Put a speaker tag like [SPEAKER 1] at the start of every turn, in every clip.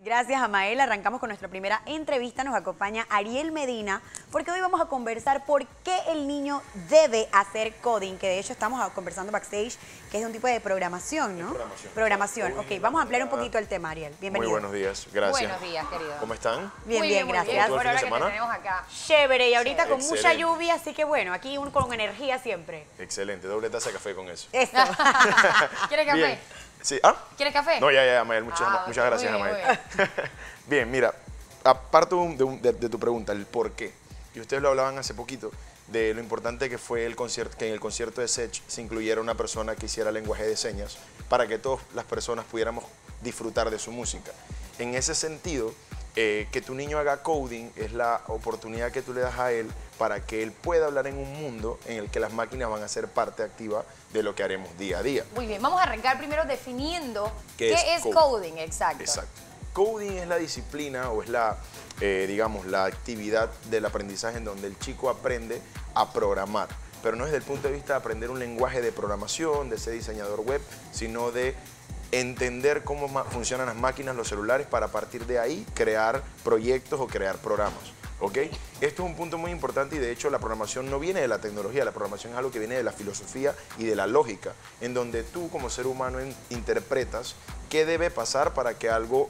[SPEAKER 1] Gracias, Amael. Arrancamos con nuestra primera entrevista. Nos acompaña Ariel Medina, porque hoy vamos a conversar por qué el niño debe hacer coding, que de hecho estamos conversando backstage, que es un tipo de programación, ¿no? Programación. Ok, vamos a ampliar un poquito el tema, Ariel. Bienvenido.
[SPEAKER 2] Muy buenos días, gracias.
[SPEAKER 3] Buenos días, querido.
[SPEAKER 2] ¿Cómo están?
[SPEAKER 1] Bien,
[SPEAKER 3] Muy
[SPEAKER 1] bien, gracias.
[SPEAKER 2] ¿Cómo
[SPEAKER 3] Por
[SPEAKER 2] estuvo el
[SPEAKER 3] ahora
[SPEAKER 2] fin
[SPEAKER 3] que
[SPEAKER 2] de
[SPEAKER 3] te
[SPEAKER 2] semana?
[SPEAKER 3] tenemos acá.
[SPEAKER 1] Chévere, y ahorita con
[SPEAKER 2] Excelente.
[SPEAKER 1] mucha lluvia, así que bueno, aquí uno con energía siempre.
[SPEAKER 2] Excelente, doble taza de café con eso.
[SPEAKER 1] Eso.
[SPEAKER 3] ¿Quieres café?
[SPEAKER 2] Bien. Sí, ¿ah?
[SPEAKER 3] ¿Quieres café?
[SPEAKER 2] No, ya, Amael, muchas
[SPEAKER 3] Ok,
[SPEAKER 2] gracias,
[SPEAKER 3] muy
[SPEAKER 2] Amael.
[SPEAKER 3] bien,
[SPEAKER 2] Bien, mira, aparte de tu pregunta, el por qué, y ustedes lo hablaban hace poquito, de lo importante que fue el concierto, que en el concierto de Sech se incluyera una persona que hiciera lenguaje de señas para que todas las personas pudiéramos disfrutar de su música. En ese sentido, que tu niño haga coding es la oportunidad que tú le das a él para que él pueda hablar en un mundo en el que las máquinas van a ser parte activa de lo que haremos día a día.
[SPEAKER 3] Muy bien, vamos a arrancar primero definiendo
[SPEAKER 2] ¿Qué es
[SPEAKER 3] coding. Exacto.
[SPEAKER 2] Exacto. Coding es la disciplina o es la, digamos, la actividad del aprendizaje en donde el chico aprende a programar, pero no desde el punto de vista de aprender un lenguaje de programación, de ser diseñador web, sino de entender cómo funcionan las máquinas, los celulares, para a partir de ahí crear proyectos o crear programas. ¿Ok? Esto es un punto muy importante y de hecho la programación no viene de la tecnología, la programación es algo que viene de la filosofía y de la lógica, en donde tú como ser humano interpretas qué debe pasar para que algo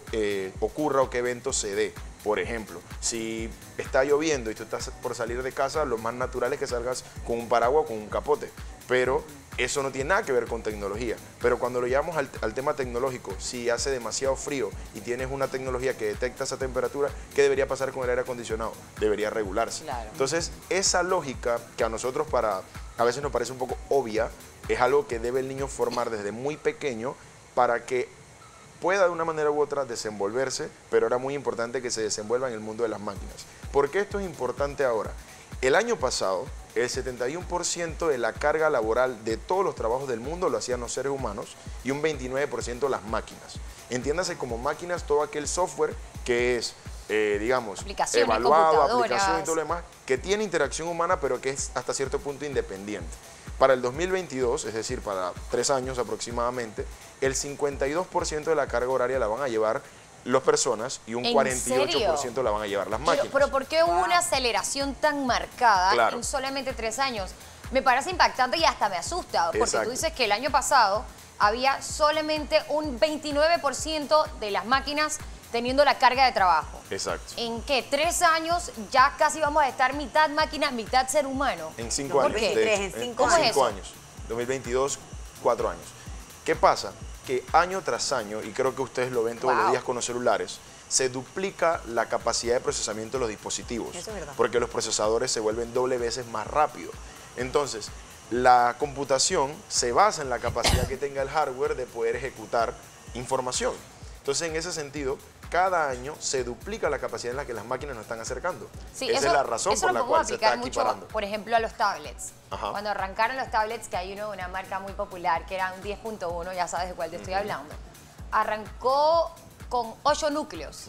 [SPEAKER 2] ocurra o qué evento se dé. Por ejemplo, si está lloviendo y tú estás por salir de casa, lo más natural es que salgas con un paraguas o con un capote, pero eso no tiene nada que ver con tecnología. Pero cuando lo llevamos al tema tecnológico, si hace demasiado frío y tienes una tecnología que detecta esa temperatura, ¿qué debería pasar con el aire acondicionado? Debería regularse.
[SPEAKER 3] Claro.
[SPEAKER 2] Entonces, esa lógica que a nosotros a veces nos parece un poco obvia, es algo que debe el niño formar desde muy pequeño para que pueda de una manera u otra desenvolverse, pero era muy importante que se desenvuelva en el mundo de las máquinas. ¿Por qué esto es importante ahora? El año pasado, el 71% de la carga laboral de todos los trabajos del mundo lo hacían los seres humanos y un 29% las máquinas. Entiéndase como máquinas todo aquel software que es, digamos,
[SPEAKER 3] Aplicaciones,
[SPEAKER 2] evaluado,
[SPEAKER 3] computadoras.
[SPEAKER 2] aplicación y todo lo demás, que tiene interacción humana pero que es hasta cierto punto independiente. Para el 2022, es decir, para 3 años aproximadamente, el 52% de la carga horaria la van a llevar las personas y un
[SPEAKER 3] ¿En
[SPEAKER 2] 48% la van a llevar las máquinas.
[SPEAKER 3] Pero ¿por qué hubo una aceleración tan marcada
[SPEAKER 2] Claro.
[SPEAKER 3] en solamente 3 años? Me parece impactante y hasta me asusta, porque
[SPEAKER 2] Exacto.
[SPEAKER 3] tú dices que el año pasado había solamente un 29% de las máquinas teniendo la carga de trabajo.
[SPEAKER 2] Exacto.
[SPEAKER 3] ¿En qué? 3 años ya casi vamos a estar mitad máquina, mitad ser humano.
[SPEAKER 2] En 5
[SPEAKER 1] No,
[SPEAKER 2] años.
[SPEAKER 1] ¿por qué?
[SPEAKER 2] de
[SPEAKER 1] Tres,
[SPEAKER 2] hecho,
[SPEAKER 1] en 5
[SPEAKER 3] ¿Cómo es
[SPEAKER 2] 5
[SPEAKER 3] eso?
[SPEAKER 2] años. 2022, 4 años. ¿Qué pasa? Que año tras año, y creo que ustedes lo ven todos los
[SPEAKER 3] Wow.
[SPEAKER 2] días con los celulares, se duplica la capacidad de procesamiento de los dispositivos.
[SPEAKER 1] Eso es verdad.
[SPEAKER 2] Porque los procesadores se vuelven doble veces más rápido. Entonces, la computación se basa en la capacidad que tenga el hardware de poder ejecutar información. Entonces, en ese sentido, cada año se duplica la capacidad en la que las máquinas nos están acercando.
[SPEAKER 3] Sí,
[SPEAKER 2] Esa es la razón
[SPEAKER 3] eso
[SPEAKER 2] por
[SPEAKER 3] lo
[SPEAKER 2] la
[SPEAKER 3] podemos
[SPEAKER 2] cual se está
[SPEAKER 3] aplicar mucho,
[SPEAKER 2] equiparando.
[SPEAKER 3] por ejemplo, a los tablets.
[SPEAKER 2] Ajá.
[SPEAKER 3] Cuando arrancaron los tablets, que hay una marca muy popular, que era un 10.1, ya sabes de cuál te estoy hablando, arrancó con 8 núcleos.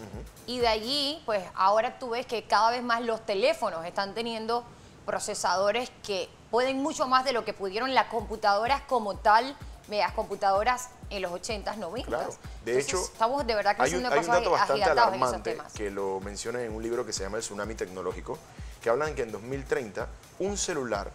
[SPEAKER 3] Y de allí, pues ahora tú ves que cada vez más los teléfonos están teniendo procesadores que pueden mucho más de lo que pudieron las computadoras como tal, las computadoras en los 80s, 90s.
[SPEAKER 2] Claro. De
[SPEAKER 3] Entonces,
[SPEAKER 2] hecho,
[SPEAKER 3] estamos de verdad
[SPEAKER 2] hay un
[SPEAKER 3] creciendo
[SPEAKER 2] dato bastante
[SPEAKER 3] agigantados en esos
[SPEAKER 2] alarmante
[SPEAKER 3] temas.
[SPEAKER 2] que lo mencionan en un libro que se llama El Tsunami Tecnológico, que hablan que en 2030 un celular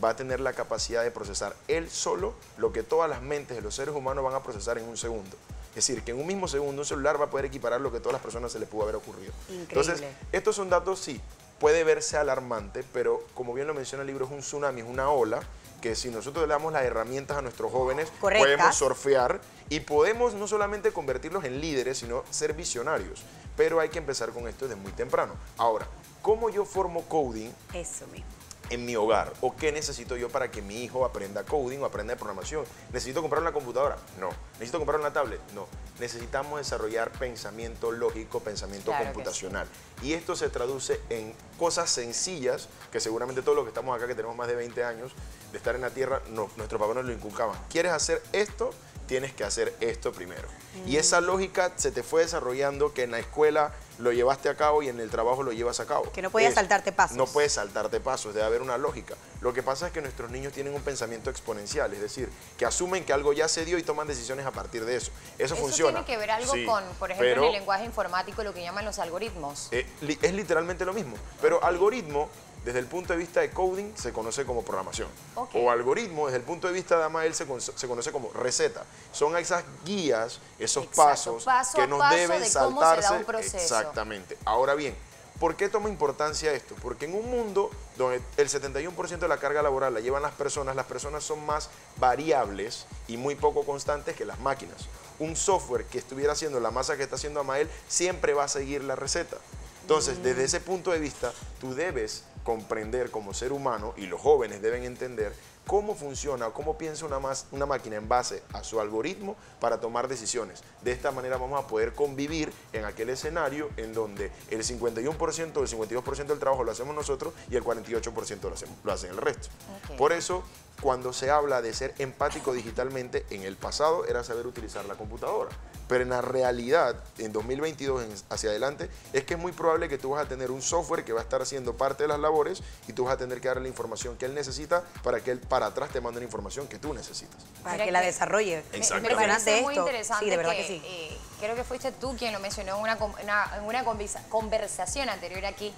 [SPEAKER 2] va a tener la capacidad de procesar él solo lo que todas las mentes de los seres humanos van a procesar en un segundo. Es decir, que en un mismo segundo un celular va a poder equiparar lo que a todas las personas se les pudo haber ocurrido.
[SPEAKER 1] Increíble.
[SPEAKER 2] Entonces, estos son datos, sí, puede verse alarmante, pero como bien lo menciona el libro, es un tsunami, es una ola, que si nosotros le damos las herramientas a nuestros jóvenes,
[SPEAKER 1] Correctas.
[SPEAKER 2] podemos surfear y podemos no solamente convertirlos en líderes, sino ser visionarios. Pero hay que empezar con esto desde muy temprano. Ahora, ¿cómo yo formo coding
[SPEAKER 1] Eso mismo.
[SPEAKER 2] en mi hogar? ¿O qué necesito yo para que mi hijo aprenda coding o aprenda programación? ¿Necesito comprar una computadora? No. ¿Necesito comprar una tablet? No. Necesitamos desarrollar pensamiento lógico, pensamiento
[SPEAKER 3] Claro que
[SPEAKER 2] computacional. Y esto se traduce en cosas sencillas que seguramente todos los que estamos acá, que tenemos más de 20 años de estar en la Tierra, nuestros papás nos lo inculcaban. ¿Quieres hacer esto? tienes que hacer esto primero. Y esa lógica se te fue desarrollando que en la escuela lo llevaste a cabo y en el trabajo lo llevas a cabo.
[SPEAKER 1] Que no podías saltarte pasos.
[SPEAKER 2] No puedes saltarte pasos, debe haber una lógica. Lo que pasa es que nuestros niños tienen un pensamiento exponencial, es decir, que asumen que algo ya se dio y toman decisiones a partir de eso. Eso funciona.
[SPEAKER 3] Tiene que ver algo
[SPEAKER 2] Sí,
[SPEAKER 3] con, por ejemplo,
[SPEAKER 2] pero
[SPEAKER 3] en el lenguaje informático, lo que llaman los algoritmos.
[SPEAKER 2] es literalmente lo mismo, pero algoritmo, desde el punto de vista de coding, se conoce como programación.
[SPEAKER 3] Ok.
[SPEAKER 2] O algoritmo, desde el punto de vista de Amael, se conoce como receta. Son esas guías, esos
[SPEAKER 3] Exacto,
[SPEAKER 2] pasos
[SPEAKER 3] paso
[SPEAKER 2] que
[SPEAKER 3] a
[SPEAKER 2] nos
[SPEAKER 3] paso
[SPEAKER 2] deben
[SPEAKER 3] de cómo se da
[SPEAKER 2] saltarse.
[SPEAKER 3] un proceso.
[SPEAKER 2] Exactamente. Ahora bien, ¿por qué toma importancia esto? Porque en un mundo donde el 71% de la carga laboral la llevan las personas son más variables y muy poco constantes que las máquinas. Un software que estuviera haciendo la masa que está haciendo Amael siempre va a seguir la receta. Entonces, desde ese punto de vista, tú debes comprender como ser humano, y los jóvenes deben entender cómo funciona o cómo piensa una máquina en base a su algoritmo para tomar decisiones. De esta manera vamos a poder convivir en aquel escenario en donde el 51% o el 52% del trabajo lo hacemos nosotros y el 48% lo hacen el resto.
[SPEAKER 3] Ok.
[SPEAKER 2] Por eso, cuando se habla de ser empático digitalmente, en el pasado era saber utilizar la computadora. Pero en la realidad, en 2022 hacia adelante, es que es muy probable que tú vas a tener un software que va a estar haciendo parte de las labores y tú vas a tener que darle la información que él necesita para que él para atrás te mande la información que tú necesitas.
[SPEAKER 1] Para
[SPEAKER 3] Mira
[SPEAKER 1] que la
[SPEAKER 3] que-
[SPEAKER 1] desarrolle.
[SPEAKER 2] Exactamente.
[SPEAKER 3] Me parece
[SPEAKER 1] Impresionante
[SPEAKER 3] muy
[SPEAKER 1] esto.
[SPEAKER 3] interesante
[SPEAKER 1] Sí, de verdad
[SPEAKER 3] que,
[SPEAKER 1] que sí.
[SPEAKER 3] creo que fuiste tú quien lo mencionó en una conversación anterior aquí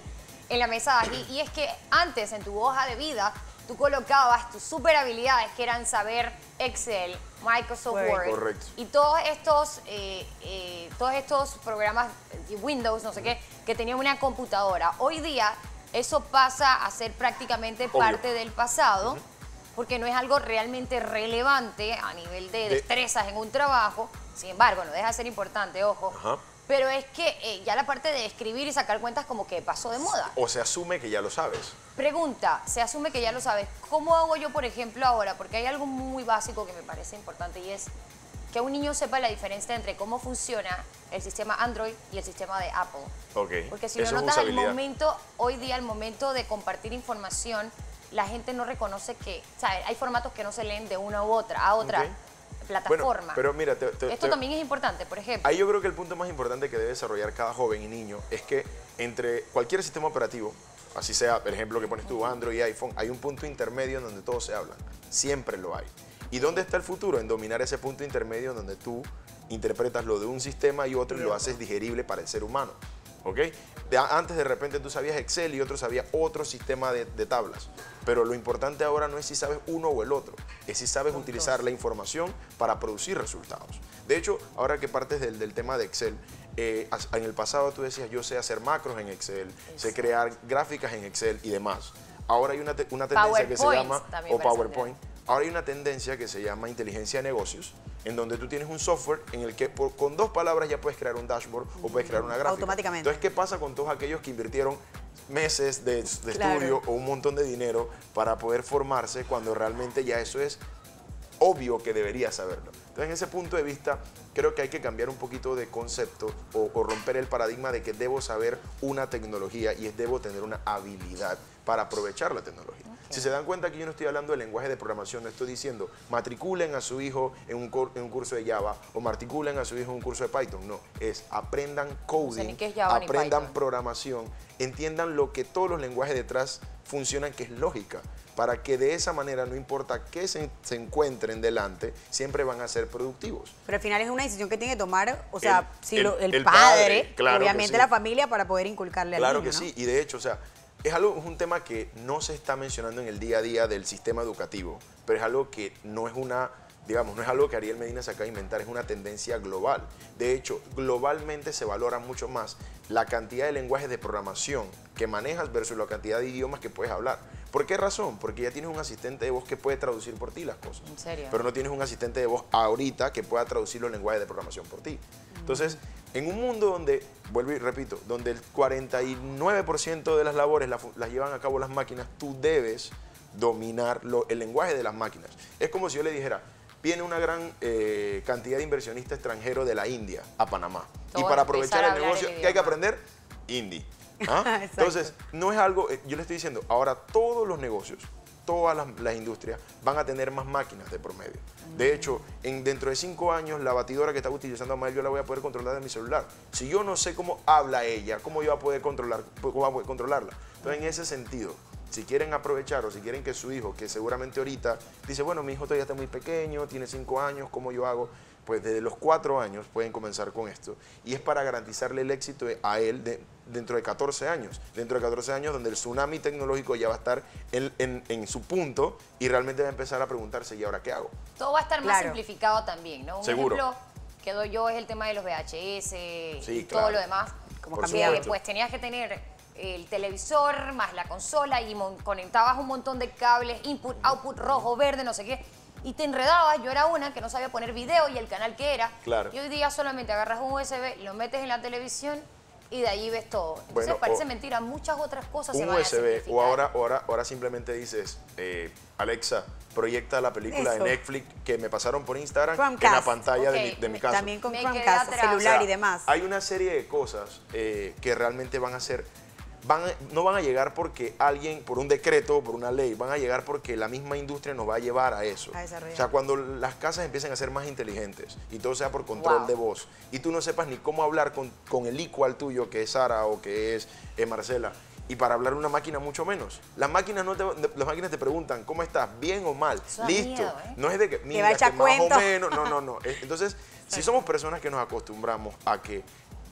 [SPEAKER 3] en la mesa de aquí, y es que antes en tu hoja de vida tú colocabas tus super habilidades que eran saber Excel, Microsoft
[SPEAKER 1] Word.
[SPEAKER 3] Word
[SPEAKER 2] Correcto.
[SPEAKER 3] y todos estos programas Windows, no sé qué, que tenían una computadora. Hoy día eso pasa a ser prácticamente
[SPEAKER 2] Obvio.
[SPEAKER 3] parte del pasado, porque no es algo realmente relevante a nivel de destrezas en un trabajo. Sin embargo, no deja de ser importante, ojo.
[SPEAKER 2] Ajá.
[SPEAKER 3] Pero es que ya la parte de escribir y sacar cuentas como que pasó de moda.
[SPEAKER 2] O se asume que ya lo sabes.
[SPEAKER 3] Pregunta, se asume que ya lo sabes. ¿Cómo hago yo, por ejemplo, ahora? Porque hay algo muy básico que me parece importante y es que un niño sepa la diferencia entre cómo funciona el sistema Android y el sistema de Apple.
[SPEAKER 2] Ok.
[SPEAKER 3] Porque si
[SPEAKER 2] Eso
[SPEAKER 3] lo
[SPEAKER 2] es
[SPEAKER 3] notas,
[SPEAKER 2] usabilidad.
[SPEAKER 3] hoy día, al momento de compartir información, la gente no reconoce que, ¿sabes? Hay formatos que no se leen de una u otra a otra
[SPEAKER 2] Ok.
[SPEAKER 3] plataforma.
[SPEAKER 2] Bueno, pero mira,
[SPEAKER 3] Esto también es importante, por ejemplo.
[SPEAKER 2] Ahí yo creo que el punto más importante que debe desarrollar cada joven y niño es que entre cualquier sistema operativo, así sea el ejemplo que pones tú, Android y iPhone, hay un punto intermedio en donde todos se hablan. Siempre lo hay. ¿Y dónde está el futuro? En dominar ese punto intermedio en donde tú interpretas lo de un sistema y otro y lo haces digerible para el ser humano. ¿Ok? Antes de repente tú sabías Excel y otro sabía otro sistema de tablas. Pero lo importante ahora no es si sabes uno o el otro, es si sabes utilizar la información para producir resultados. De hecho, ahora que partes del tema de Excel, en el pasado tú decías, yo sé hacer macros en Excel, sé crear gráficas en Excel y demás. Ahora hay una tendencia que se llama,
[SPEAKER 3] también
[SPEAKER 2] o
[SPEAKER 3] para
[SPEAKER 2] PowerPoint, ahora hay una tendencia que se llama inteligencia de negocios, en donde tú tienes un software en el que con 2 palabras ya puedes crear un dashboard o puedes crear una gráfica.
[SPEAKER 1] Automáticamente.
[SPEAKER 2] Entonces, ¿qué pasa con todos aquellos que invirtieron meses de
[SPEAKER 1] Claro.
[SPEAKER 2] estudio o un montón de dinero para poder formarse cuando realmente ya eso es obvio que debería saberlo? Entonces, en ese punto de vista, creo que hay que cambiar un poquito de concepto o romper el paradigma de que debo saber una tecnología y debo tener una habilidad para aprovechar la tecnología. Si se dan cuenta que yo no estoy hablando de lenguaje de programación, no estoy diciendo matriculen a su hijo en un curso de Java o matriculen a su hijo en un curso de Python. No, es aprendan coding,
[SPEAKER 3] ni qué es Java ni
[SPEAKER 2] aprendan
[SPEAKER 3] Python.
[SPEAKER 2] programación, entiendan lo que todos los lenguajes detrás funcionan, que es lógica, para que de esa manera, no importa qué se encuentren delante, siempre van a ser productivos.
[SPEAKER 1] Pero al final es una decisión que tiene que tomar, o sea, el
[SPEAKER 2] el
[SPEAKER 1] padre,
[SPEAKER 2] claro que
[SPEAKER 1] obviamente
[SPEAKER 2] sí.
[SPEAKER 1] la familia, para poder inculcarle
[SPEAKER 2] Claro
[SPEAKER 1] al niño,
[SPEAKER 2] que
[SPEAKER 1] ¿no?
[SPEAKER 2] sí, y de hecho, o sea, es un tema que no se está mencionando en el día a día del sistema educativo, pero es algo que no es no es algo que Ariel Medina se acaba de inventar, es una tendencia global. De hecho, globalmente se valora mucho más la cantidad de lenguajes de programación que manejas versus la cantidad de idiomas que puedes hablar. ¿Por qué razón? Porque ya tienes un asistente de voz que puede traducir por ti las cosas.
[SPEAKER 3] ¿En serio?
[SPEAKER 2] Pero no tienes un asistente de voz ahorita que pueda traducir los lenguajes de programación por ti. Entonces, en un mundo donde, vuelvo y repito, donde el 49% de las labores las llevan a cabo las máquinas, tú debes dominar el lenguaje de las máquinas. Es como si yo le dijera, viene una gran cantidad de inversionistas extranjeros de la India a Panamá. Y
[SPEAKER 3] Todos
[SPEAKER 2] para
[SPEAKER 3] empezar
[SPEAKER 2] aprovechar
[SPEAKER 3] a
[SPEAKER 2] el
[SPEAKER 3] hablar
[SPEAKER 2] negocio,
[SPEAKER 3] el
[SPEAKER 2] ¿qué hay que
[SPEAKER 3] idioma.
[SPEAKER 2] aprender? Hindi. ¿Ah?
[SPEAKER 1] Exacto.
[SPEAKER 2] Entonces, no es algo, yo le estoy diciendo, ahora todos los negocios todas las industrias van a tener más máquinas de promedio. De hecho, dentro de 5 años, la batidora que está utilizando Amael, yo la voy a poder controlar de mi celular. Si yo no sé cómo habla ella, ¿cómo yo voy a poder controlarla? Entonces, en ese sentido, si quieren aprovechar o si quieren que su hijo, que seguramente ahorita dice, bueno, mi hijo todavía está muy pequeño, tiene 5 años, ¿cómo yo hago? Pues desde los 4 años pueden comenzar con esto. Y es para garantizarle el éxito a él dentro de 14 años. Dentro de 14 años donde el tsunami tecnológico ya va a estar en su punto y realmente va a empezar a preguntarse, ¿y ahora qué hago?
[SPEAKER 3] Todo va a estar más simplificado también, ¿no? Un
[SPEAKER 2] Seguro.
[SPEAKER 3] ejemplo que doy yo es el tema de los VHS y
[SPEAKER 2] claro.
[SPEAKER 3] todo lo demás.
[SPEAKER 1] Como
[SPEAKER 2] Por
[SPEAKER 1] cambiado.
[SPEAKER 2] supuesto.
[SPEAKER 3] Pues tenías que tener el televisor más la consola y conectabas un montón de cables, input, output, rojo, verde, no sé qué. Y te enredabas, yo era una que no sabía poner video y el canal que era.
[SPEAKER 2] Claro.
[SPEAKER 3] Y hoy día solamente agarras un USB, lo metes en la televisión y de allí ves todo. Entonces
[SPEAKER 2] Bueno,
[SPEAKER 3] parece mentira, muchas otras cosas se
[SPEAKER 2] Un
[SPEAKER 3] van a
[SPEAKER 2] USB
[SPEAKER 3] simplificar.
[SPEAKER 2] o ahora simplemente dices, Alexa, proyecta la película
[SPEAKER 1] Eso.
[SPEAKER 2] de Netflix que me pasaron por Instagram en
[SPEAKER 1] Chromecast.
[SPEAKER 2] la pantalla
[SPEAKER 3] Ok.
[SPEAKER 2] de mi casa.
[SPEAKER 1] También con
[SPEAKER 3] Me quedé
[SPEAKER 1] Chromecast,
[SPEAKER 3] atrás.
[SPEAKER 1] celular
[SPEAKER 2] O sea,
[SPEAKER 1] y demás.
[SPEAKER 2] Hay una serie de cosas que realmente van a ser, no van a llegar porque alguien, por un decreto, por una ley, van a llegar porque la misma industria nos va a llevar a eso.
[SPEAKER 1] A desarrollar.
[SPEAKER 2] O sea, cuando las casas empiecen a ser más inteligentes y todo sea por control
[SPEAKER 3] Wow.
[SPEAKER 2] de voz y tú no sepas ni cómo hablar con el equal tuyo, que es Sara o que es Marcela, y para hablar una máquina mucho menos. Las máquinas las máquinas te preguntan, ¿cómo estás? ¿Bien o mal?
[SPEAKER 3] Eso da
[SPEAKER 2] Listo.
[SPEAKER 3] miedo, ¿eh?
[SPEAKER 2] No es de que,
[SPEAKER 1] va a
[SPEAKER 2] mira,
[SPEAKER 1] echar
[SPEAKER 2] que más
[SPEAKER 1] cuento.
[SPEAKER 2] o menos. No. Entonces, si somos personas que nos acostumbramos a que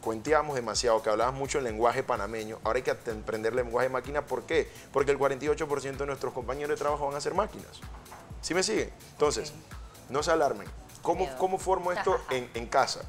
[SPEAKER 2] cuenteamos demasiado, que hablamos mucho en lenguaje panameño, ahora hay que aprender lenguaje de máquina. ¿Por qué? Porque el 48% de nuestros compañeros de trabajo van a ser máquinas. ¿Sí me siguen? Entonces, no se alarmen. ¿Cómo formo esto en casa?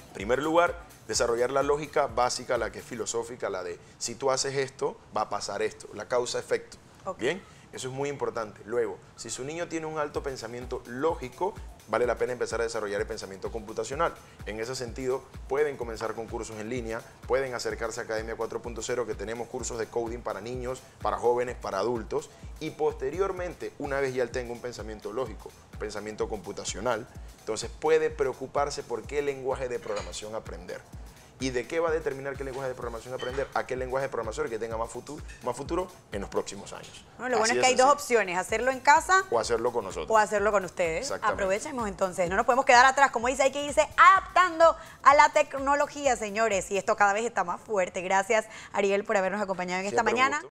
[SPEAKER 2] En primer lugar, desarrollar la lógica básica, la que es filosófica, la de si tú haces esto, va a pasar esto, la causa-efecto.
[SPEAKER 1] Ok.
[SPEAKER 2] ¿Bien? Eso es muy importante. Luego, si su niño tiene un alto pensamiento lógico, vale la pena empezar a desarrollar el pensamiento computacional. En ese sentido, pueden comenzar con cursos en línea, pueden acercarse a Academia 4.0, que tenemos cursos de coding para niños, para jóvenes, para adultos, y posteriormente, una vez ya él tenga un pensamiento lógico, un pensamiento computacional, entonces puede preocuparse por qué lenguaje de programación aprender. ¿Y de qué va a determinar qué lenguaje de programación aprender? ¿A qué lenguaje de programación que tenga más futuro en los próximos años?
[SPEAKER 1] Bueno, lo bueno
[SPEAKER 2] Así
[SPEAKER 1] es que hay
[SPEAKER 2] de
[SPEAKER 1] dos
[SPEAKER 2] sencillo.
[SPEAKER 1] opciones, hacerlo en casa
[SPEAKER 2] O hacerlo con nosotros.
[SPEAKER 1] o hacerlo con ustedes.
[SPEAKER 2] Exactamente.
[SPEAKER 1] Aprovechemos entonces, no nos podemos quedar atrás, como dice, hay que irse adaptando a la tecnología, señores, y esto cada vez está más fuerte. Gracias, Ariel, por habernos acompañado en esta
[SPEAKER 2] Siempre un
[SPEAKER 1] mañana.
[SPEAKER 2] gusto.